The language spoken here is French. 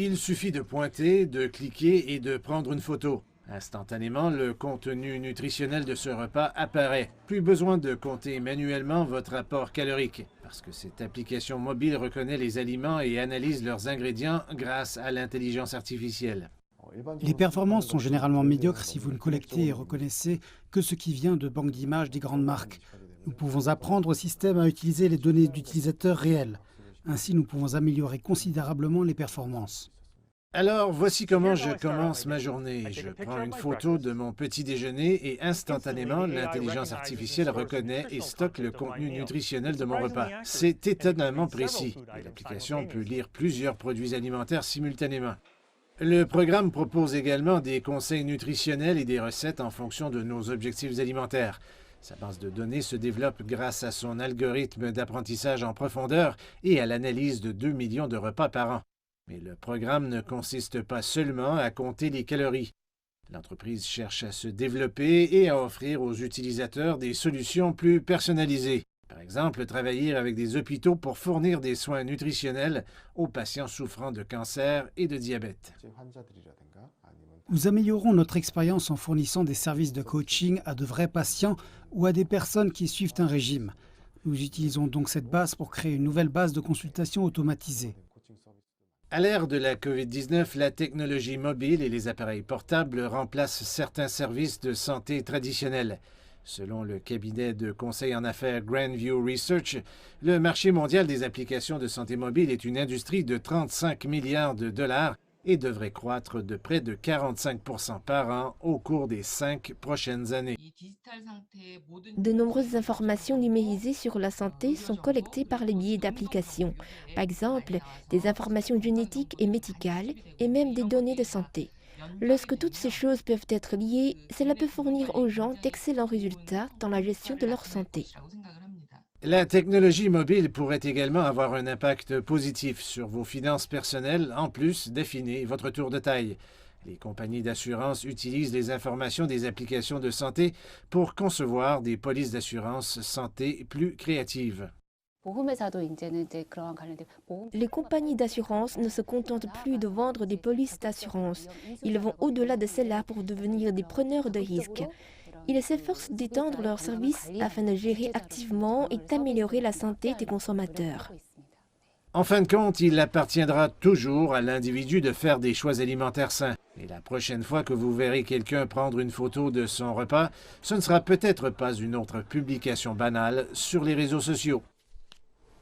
Il suffit de pointer, de cliquer et de prendre une photo. Instantanément, le contenu nutritionnel de ce repas apparaît. Plus besoin de compter manuellement votre apport calorique, parce que cette application mobile reconnaît les aliments et analyse leurs ingrédients grâce à l'intelligence artificielle. Les performances sont généralement médiocres si vous ne collectez et reconnaissez que ce qui vient de banques d'images des grandes marques. Nous pouvons apprendre au système à utiliser les données d'utilisateurs réels. Ainsi, nous pouvons améliorer considérablement les performances. Alors, voici comment je commence ma journée. Je prends une photo de mon petit déjeuner et instantanément, l'intelligence artificielle reconnaît et stocke le contenu nutritionnel de mon repas. C'est étonnamment précis et l'application peut lire plusieurs produits alimentaires simultanément. Le programme propose également des conseils nutritionnels et des recettes en fonction de nos objectifs alimentaires. Sa base de données se développe grâce à son algorithme d'apprentissage en profondeur et à l'analyse de 2 millions de repas par an. Mais le programme ne consiste pas seulement à compter les calories. L'entreprise cherche à se développer et à offrir aux utilisateurs des solutions plus personnalisées. Par exemple, travailler avec des hôpitaux pour fournir des soins nutritionnels aux patients souffrant de cancer et de diabète. Nous améliorons notre expérience en fournissant des services de coaching à de vrais patients ou à des personnes qui suivent un régime. Nous utilisons donc cette base pour créer une nouvelle base de consultation automatisée. À l'ère de la COVID-19, la technologie mobile et les appareils portables remplacent certains services de santé traditionnels. Selon le cabinet de conseil en affaires Grandview Research, le marché mondial des applications de santé mobile est une industrie de 35 milliards de dollars et devrait croître de près de 45 % par an au cours des 5 prochaines années. De nombreuses informations numérisées sur la santé sont collectées par le biais d'applications. Par exemple, des informations génétiques et médicales et même des données de santé. Lorsque toutes ces choses peuvent être liées, cela peut fournir aux gens d'excellents résultats dans la gestion de leur santé. La technologie mobile pourrait également avoir un impact positif sur vos finances personnelles, en plus d'affiner votre tour de taille. Les compagnies d'assurance utilisent les informations des applications de santé pour concevoir des polices d'assurance santé plus créatives. Les compagnies d'assurance ne se contentent plus de vendre des polices d'assurance. Ils vont au-delà de cela pour devenir des preneurs de risques. Ils s'efforcent d'étendre leurs services afin de gérer activement et d'améliorer la santé des consommateurs. En fin de compte, il appartiendra toujours à l'individu de faire des choix alimentaires sains. Et la prochaine fois que vous verrez quelqu'un prendre une photo de son repas, ce ne sera peut-être pas une autre publication banale sur les réseaux sociaux.